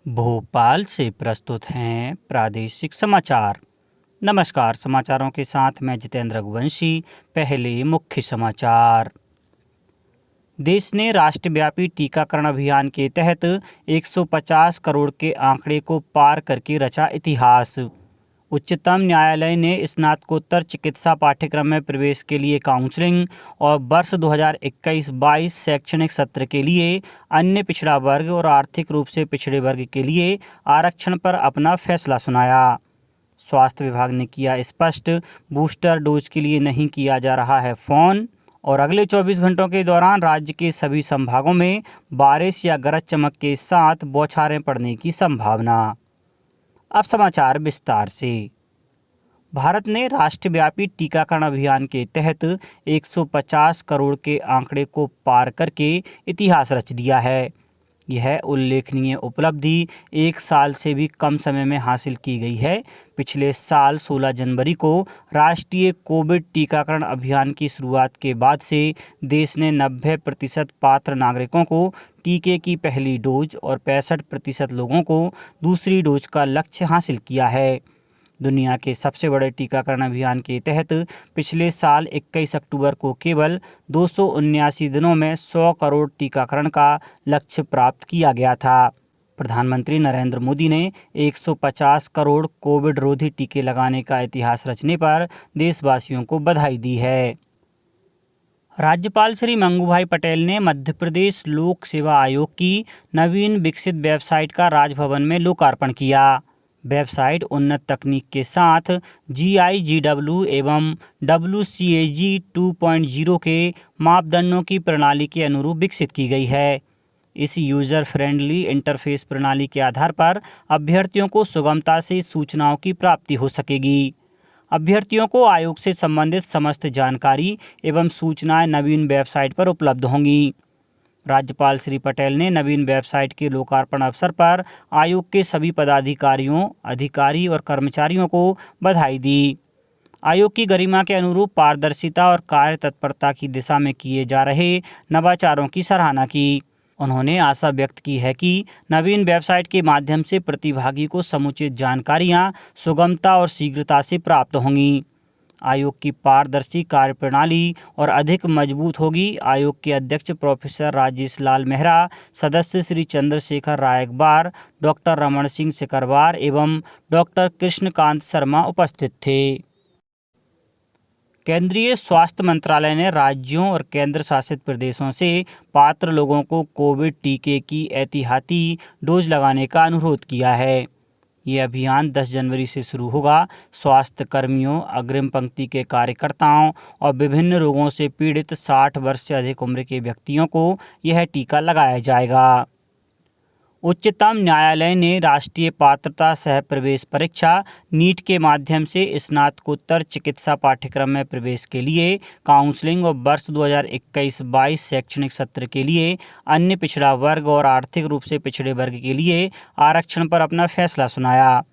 भोपाल से प्रस्तुत हैं प्रादेशिक समाचार। नमस्कार, समाचारों के साथ मैं जितेंद्र रघुवंशी। पहले मुख्य समाचार। देश ने राष्ट्रव्यापी टीकाकरण अभियान के तहत 150 करोड़ के आंकड़े को पार करके रचा इतिहास। उच्चतम न्यायालय ने स्नातकोत्तर चिकित्सा पाठ्यक्रम में प्रवेश के लिए काउंसलिंग और वर्ष 2021-22 शैक्षणिक सत्र के लिए अन्य पिछड़ा वर्ग और आर्थिक रूप से पिछड़े वर्ग के लिए आरक्षण पर अपना फैसला सुनाया। स्वास्थ्य विभाग ने किया स्पष्ट, बूस्टर डोज के लिए नहीं किया जा रहा है फोन। और अगले 24 घंटों के दौरान राज्य के सभी संभागों में बारिश या गरज चमक के साथ बौछारें पड़ने की संभावना। अब समाचार विस्तार से। भारत ने राष्ट्रव्यापी टीकाकरण अभियान के तहत 150 करोड़ के आंकड़े को पार करके इतिहास रच दिया है। यह उल्लेखनीय उपलब्धि एक साल से भी कम समय में हासिल की गई है। पिछले साल 16 जनवरी को राष्ट्रीय कोविड टीकाकरण अभियान की शुरुआत के बाद से देश ने 90% पात्र नागरिकों को टीके की पहली डोज और 65% लोगों को दूसरी डोज का लक्ष्य हासिल किया है। दुनिया के सबसे बड़े टीकाकरण अभियान के तहत पिछले साल 21 अक्टूबर को केवल 279 दिनों में 100 करोड़ टीकाकरण का लक्ष्य प्राप्त किया गया था। प्रधानमंत्री नरेंद्र मोदी ने 150 करोड़ कोविड रोधी टीके लगाने का इतिहास रचने पर देशवासियों को बधाई दी है। राज्यपाल श्री मंगूभाई पटेल ने मध्य प्रदेश लोक सेवा आयोग की नवीन विकसित वेबसाइट का राजभवन में लोकार्पण किया। वेबसाइट उन्नत तकनीक के साथ GIGW एवं WCAG 2.0 के मापदंडों की प्रणाली के अनुरूप विकसित की गई है। इस यूज़र फ्रेंडली इंटरफेस प्रणाली के आधार पर अभ्यर्थियों को सुगमता से सूचनाओं की प्राप्ति हो सकेगी। अभ्यर्थियों को आयोग से संबंधित समस्त जानकारी एवं सूचनाएं नवीन वेबसाइट पर उपलब्ध होंगी। राज्यपाल श्री पटेल ने नवीन वेबसाइट के लोकार्पण अवसर पर आयोग के सभी पदाधिकारियों, अधिकारी और कर्मचारियों को बधाई दी। आयोग की गरिमा के अनुरूप पारदर्शिता और कार्य तत्परता की दिशा में किए जा रहे नवाचारों की सराहना की। उन्होंने आशा व्यक्त की है कि नवीन वेबसाइट के माध्यम से प्रतिभागी को समुचित जानकारियां सुगमता और शीघ्रता से प्राप्त होंगी। आयोग की पारदर्शी कार्यप्रणाली और अधिक मजबूत होगी। आयोग के अध्यक्ष प्रोफेसर राजेश लाल मेहरा, सदस्य श्री चंद्रशेखर रायकबार, डॉक्टर रमन सिंह सिकरवार एवं डॉक्टर कृष्णकांत शर्मा उपस्थित थे। केंद्रीय स्वास्थ्य मंत्रालय ने राज्यों और केंद्र शासित प्रदेशों से पात्र लोगों को कोविड टीके की एहतियाती डोज लगाने का अनुरोध किया है। ये अभियान 10 जनवरी से शुरू होगा। स्वास्थ्य कर्मियों, अग्रिम पंक्ति के कार्यकर्ताओं और विभिन्न रोगों से पीड़ित 60 वर्ष से अधिक उम्र के व्यक्तियों को यह टीका लगाया जाएगा। उच्चतम न्यायालय ने राष्ट्रीय पात्रता सह प्रवेश परीक्षा नीट के माध्यम से स्नातकोत्तर चिकित्सा पाठ्यक्रम में प्रवेश के लिए काउंसलिंग और वर्ष 2021-22 शैक्षणिक सत्र के लिए अन्य पिछड़ा वर्ग और आर्थिक रूप से पिछड़े वर्ग के लिए आरक्षण पर अपना फैसला सुनाया।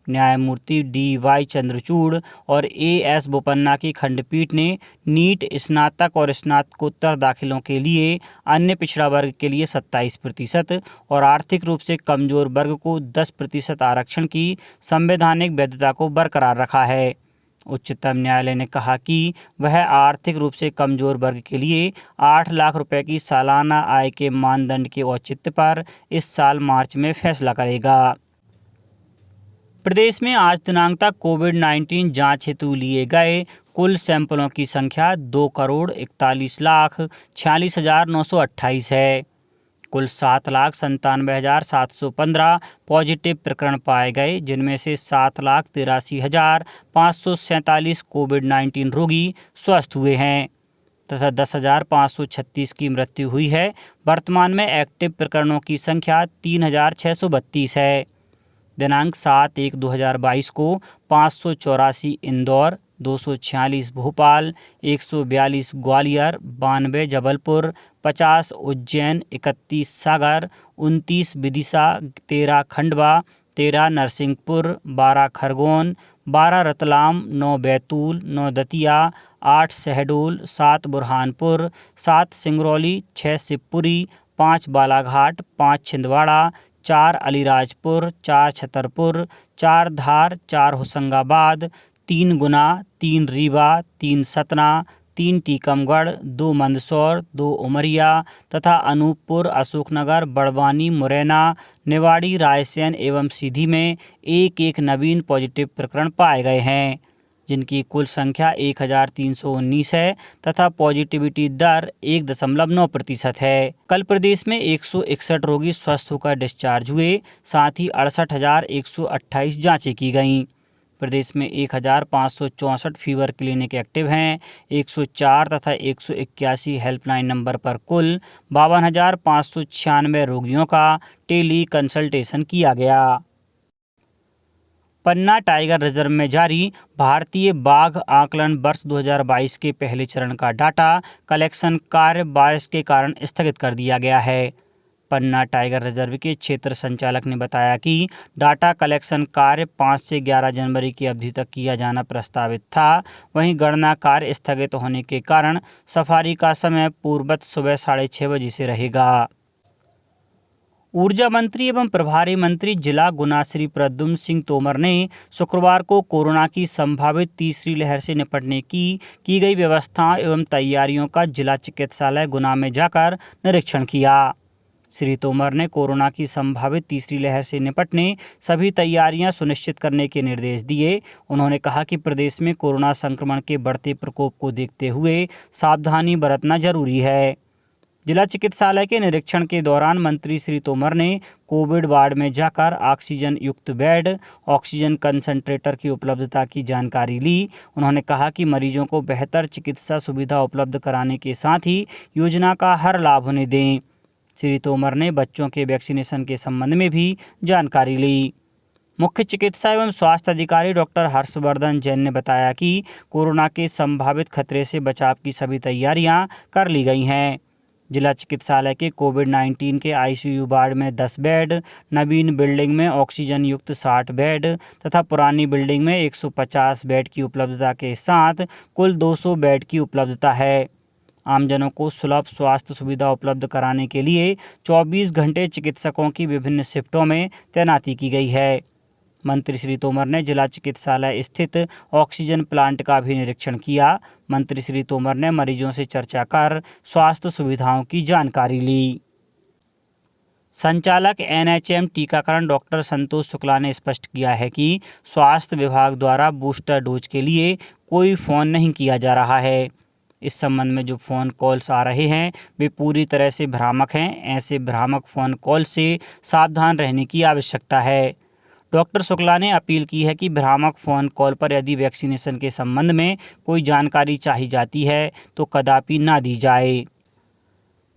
न्यायमूर्ति DY चंद्रचूड़ और AS बोपन्ना की खंडपीठ ने नीट, स्नातक और स्नातकोत्तर दाखिलों के लिए अन्य पिछड़ा वर्ग के लिए 27% और आर्थिक रूप से कमजोर वर्ग को 10% आरक्षण की संवैधानिक वैधता को बरकरार रखा है। उच्चतम न्यायालय ने कहा कि वह आर्थिक रूप से कमजोर वर्ग के लिए 8 लाख रुपए की सालाना आय के मानदंड के औचित्य पर इस साल मार्च में फैसला करेगा। प्रदेश में आज दिनांक तक कोविड-19 जांच हेतु लिए गए कुल सैंपलों की संख्या 2,41,46,928 है। कुल 7,97,715 पॉजिटिव प्रकरण पाए गए, जिनमें से 7,83,547 कोविड-19 रोगी स्वस्थ हुए हैं तथा 10,536 की मृत्यु हुई है। वर्तमान में एक्टिव प्रकरणों की संख्या 3,632 है। दिनांक 7/1/2022 को 584 इंदौर, 246 भोपाल, 142 ग्वालियर, 92 जबलपुर, 50 उज्जैन, 31 सागर, 29 विदिशा, 13 खंडवा, 13 नरसिंहपुर, 12 खरगोन, 12 रतलाम, 9 बैतूल, 9 दतिया, 8 शहडोल, 7 बुरहानपुर, 7 सिंगरौली, 6 शिवपुरी, 5 बालाघाट, 5 छिंदवाड़ा, 4 अलीराजपुर, 4 छतरपुर, 4 धार, 4 होशंगाबाद, 3 गुना, 3 रीवा, 3 सतना, 3 टीकमगढ़, 2 मंदसौर, 2 उमरिया तथा अनूपपुर, अशोकनगर, बड़वानी, मुरैना, निवाड़ी, रायसेन एवं सीधी में एक एक नवीन पॉजिटिव प्रकरण पाए गए हैं, जिनकी कुल संख्या 1319 है तथा पॉजिटिविटी दर 1.9% है। कल प्रदेश में 161 रोगी स्वस्थ होकर डिस्चार्ज हुए, साथ ही 68,128 जांचें की गईं। प्रदेश में 1,564 फीवर क्लिनिक एक्टिव हैं। 104 तथा 181 हेल्पलाइन नंबर पर कुल 52,596 रोगियों का टेली कंसल्टेशन किया गया। पन्ना टाइगर रिजर्व में जारी भारतीय बाघ आकलन वर्ष 2022 के पहले चरण का डाटा कलेक्शन कार्य बारिश के कारण स्थगित कर दिया गया है। पन्ना टाइगर रिजर्व के क्षेत्र संचालक ने बताया कि डाटा कलेक्शन कार्य 5 से 11 जनवरी की अवधि तक किया जाना प्रस्तावित था। वहीं गणना कार्य स्थगित होने के कारण सफारी का समय पूर्ववत सुबह 6:30 बजे से रहेगा। ऊर्जा मंत्री एवं प्रभारी मंत्री जिला गुना श्री प्रद्युम्न सिंह तोमर ने शुक्रवार को कोरोना की संभावित तीसरी लहर से निपटने की गई व्यवस्थाओं एवं तैयारियों का जिला चिकित्सालय गुना में जाकर निरीक्षण किया। श्री तोमर ने कोरोना की संभावित तीसरी लहर से निपटने सभी तैयारियां सुनिश्चित करने के निर्देश दिए। उन्होंने कहा कि प्रदेश में कोरोना संक्रमण के बढ़ते प्रकोप को देखते हुए सावधानी बरतना जरूरी है। जिला चिकित्सालय के निरीक्षण के दौरान मंत्री श्री तोमर ने कोविड वार्ड में जाकर ऑक्सीजन युक्त बेड, ऑक्सीजन कंसंट्रेटर की उपलब्धता की जानकारी ली। उन्होंने कहा कि मरीजों को बेहतर चिकित्सा सुविधा उपलब्ध कराने के साथ ही योजना का हर लाभ उन्हें दें। श्री तोमर ने बच्चों के वैक्सीनेशन के संबंध में भी जानकारी ली। मुख्य चिकित्सा एवं स्वास्थ्य अधिकारी डॉक्टर हर्षवर्धन जैन ने बताया कि कोरोना के संभावित खतरे से बचाव की सभी तैयारियां कर ली गई हैं। जिला चिकित्सालय के कोविड-19 के आईसीयू वार्ड में 10 बेड, नवीन बिल्डिंग में ऑक्सीजन युक्त 60 बेड तथा पुरानी बिल्डिंग में 150 बेड की उपलब्धता के साथ कुल 200 बेड की उपलब्धता है। आमजनों को सुलभ स्वास्थ्य सुविधा उपलब्ध कराने के लिए 24 घंटे चिकित्सकों की विभिन्न शिफ्टों में तैनाती की गई है। मंत्री श्री तोमर ने जिला चिकित्सालय स्थित ऑक्सीजन प्लांट का भी निरीक्षण किया। मंत्री श्री तोमर ने मरीजों से चर्चा कर स्वास्थ्य सुविधाओं की जानकारी ली। संचालक एनएचएम टीकाकरण डॉक्टर संतोष शुक्ला ने स्पष्ट किया है कि स्वास्थ्य विभाग द्वारा बूस्टर डोज के लिए कोई फ़ोन नहीं किया जा रहा है। इस संबंध में जो फ़ोन कॉल्स आ रहे हैं वे पूरी तरह से भ्रामक हैं। ऐसे भ्रामक फ़ोन कॉल से सावधान रहने की आवश्यकता है। डॉक्टर शुक्ला ने अपील की है कि भ्रामक फ़ोन कॉल पर यदि वैक्सीनेशन के संबंध में कोई जानकारी चाहिए जाती है तो कदापि ना दी जाए।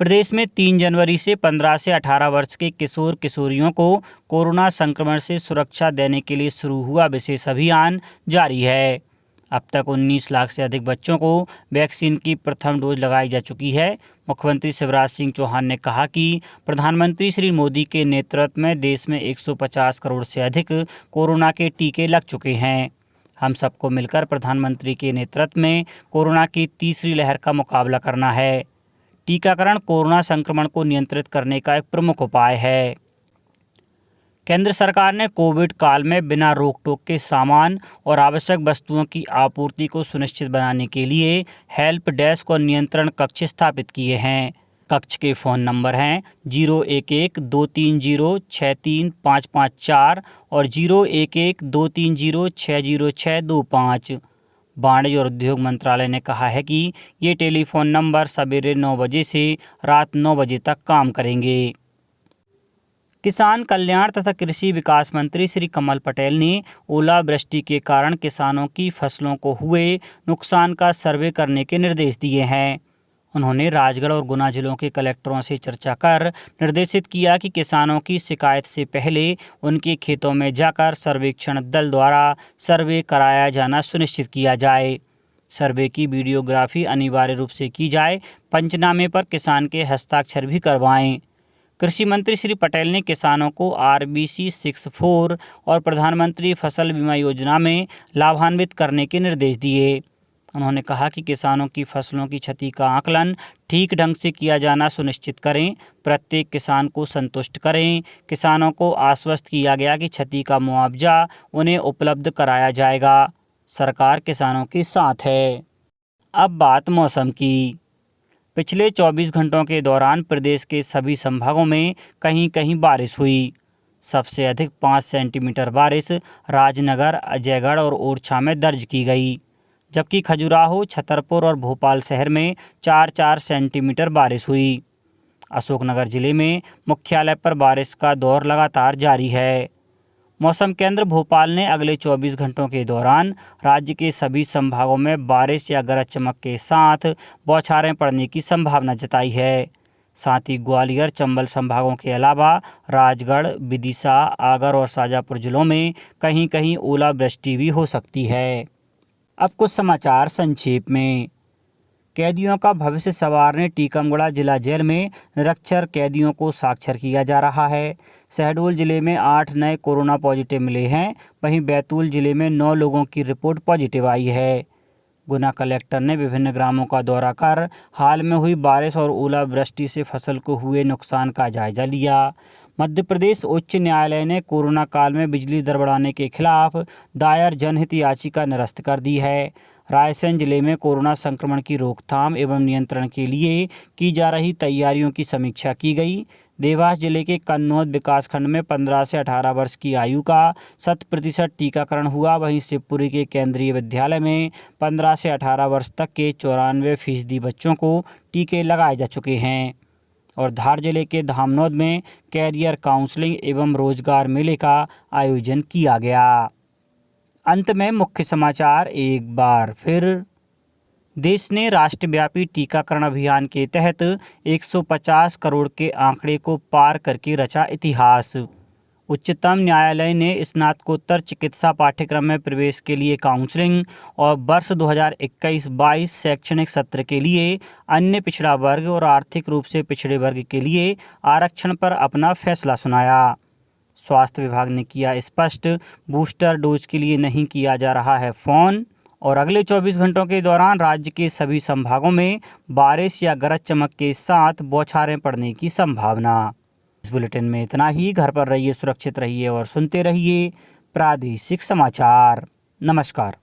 प्रदेश में 3 जनवरी से 15 से 18 वर्ष के किशोर किशोरियों को कोरोना संक्रमण से सुरक्षा देने के लिए शुरू हुआ विशेष अभियान जारी है। अब तक 19 लाख से अधिक बच्चों को वैक्सीन की प्रथम डोज लगाई जा चुकी है। मुख्यमंत्री शिवराज सिंह चौहान ने कहा कि प्रधानमंत्री श्री मोदी के नेतृत्व में देश में 150 करोड़ से अधिक कोरोना के टीके लग चुके हैं। हम सबको मिलकर प्रधानमंत्री के नेतृत्व में कोरोना की तीसरी लहर का मुकाबला करना है। टीकाकरण कोरोना संक्रमण को नियंत्रित करने का एक प्रमुख उपाय है। केंद्र सरकार ने कोविड काल में बिना रोक टोक के सामान और आवश्यक वस्तुओं की आपूर्ति को सुनिश्चित बनाने के लिए हेल्प डेस्क और नियंत्रण कक्ष स्थापित किए हैं। कक्ष के फ़ोन नंबर हैं 011-230-63554 और 011-230-60625। वाणिज्य और उद्योग मंत्रालय ने कहा है कि ये टेलीफोन नंबर सवेरे 9 बजे से रात 9 बजे तक काम करेंगे। किसान कल्याण तथा कृषि विकास मंत्री श्री कमल पटेल ने ओलावृष्टि के कारण किसानों की फसलों को हुए नुकसान का सर्वे करने के निर्देश दिए हैं। उन्होंने राजगढ़ और गुना जिलों के कलेक्टरों से चर्चा कर निर्देशित किया कि किसानों की शिकायत से पहले उनके खेतों में जाकर सर्वेक्षण दल द्वारा सर्वे कराया जाना सुनिश्चित किया जाए। सर्वे की वीडियोग्राफी अनिवार्य रूप से की जाए। पंचनामे पर किसान के हस्ताक्षर भी करवाएं। कृषि मंत्री श्री पटेल ने किसानों को RBC 64 और प्रधानमंत्री फसल बीमा योजना में लाभान्वित करने के निर्देश दिए। उन्होंने कहा कि किसानों की फसलों की क्षति का आकलन ठीक ढंग से किया जाना सुनिश्चित करें, प्रत्येक किसान को संतुष्ट करें। किसानों को आश्वस्त किया गया कि क्षति का मुआवजा उन्हें उपलब्ध कराया जाएगा। सरकार किसानों के साथ है। अब बात मौसम की। पिछले 24 घंटों के दौरान प्रदेश के सभी संभागों में कहीं कहीं बारिश हुई। सबसे अधिक 5 सेंटीमीटर बारिश राजनगर, अजयगढ़ और ओरछा में दर्ज की गई, जबकि खजुराहो, छतरपुर और भोपाल शहर में 4-4 सेंटीमीटर बारिश हुई। अशोकनगर जिले में मुख्यालय पर बारिश का दौर लगातार जारी है। मौसम केंद्र भोपाल ने अगले 24 घंटों के दौरान राज्य के सभी संभागों में बारिश या गरज चमक के साथ बौछारें पड़ने की संभावना जताई है। साथ ही ग्वालियर, चंबल संभागों के अलावा राजगढ़, विदिशा, आगर और शाजापुर जिलों में कहीं कहीं ओलावृष्टि भी हो सकती है। अब कुछ समाचार संक्षेप में। कैदियों का भविष्य संवारने टीकमगढ़ जिला जेल में निरक्षर कैदियों को साक्षर किया जा रहा है। शहडोल जिले में 8 नए कोरोना पॉजिटिव मिले हैं, वहीं बैतूल जिले में 9 लोगों की रिपोर्ट पॉजिटिव आई है। गुना कलेक्टर ने विभिन्न ग्रामों का दौरा कर हाल में हुई बारिश और ओलावृष्टि से फसल को हुए नुकसान का जायजा लिया। मध्य प्रदेश उच्च न्यायालय ने कोरोना काल में बिजली दर बढ़ाने के खिलाफ दायर जनहित याचिका निरस्त कर दी है। रायसेन जिले में कोरोना संक्रमण की रोकथाम एवं नियंत्रण के लिए की जा रही तैयारियों की समीक्षा की गई। देवास जिले के कन्नौद विकासखंड में 15 से 18 वर्ष की आयु का 100% टीकाकरण हुआ। वहीं शिवपुरी के केंद्रीय विद्यालय में 15 से 18 वर्ष तक के 94% बच्चों को टीके लगाए जा चुके हैं। और धार जिले के धामनौद में कैरियर काउंसलिंग एवं रोजगार मेले का आयोजन किया गया। अंत में मुख्य समाचार एक बार फिर। देश ने राष्ट्रव्यापी टीकाकरण अभियान के तहत 150 करोड़ के आंकड़े को पार करके रचा इतिहास। उच्चतम न्यायालय ने स्नातकोत्तर चिकित्सा पाठ्यक्रम में प्रवेश के लिए काउंसलिंग और वर्ष 2021-22 शैक्षणिक सत्र के लिए अन्य पिछड़ा वर्ग और आर्थिक रूप से पिछड़े वर्ग के लिए आरक्षण पर अपना फैसला सुनाया। स्वास्थ्य विभाग ने किया स्पष्ट, बूस्टर डोज के लिए नहीं किया जा रहा है फ़ोन। और अगले 24 घंटों के दौरान राज्य के सभी संभागों में बारिश या गरज चमक के साथ बौछारें पड़ने की संभावना। इस बुलेटिन में इतना ही। घर पर रहिए, सुरक्षित रहिए और सुनते रहिए प्रादेशिक समाचार। नमस्कार।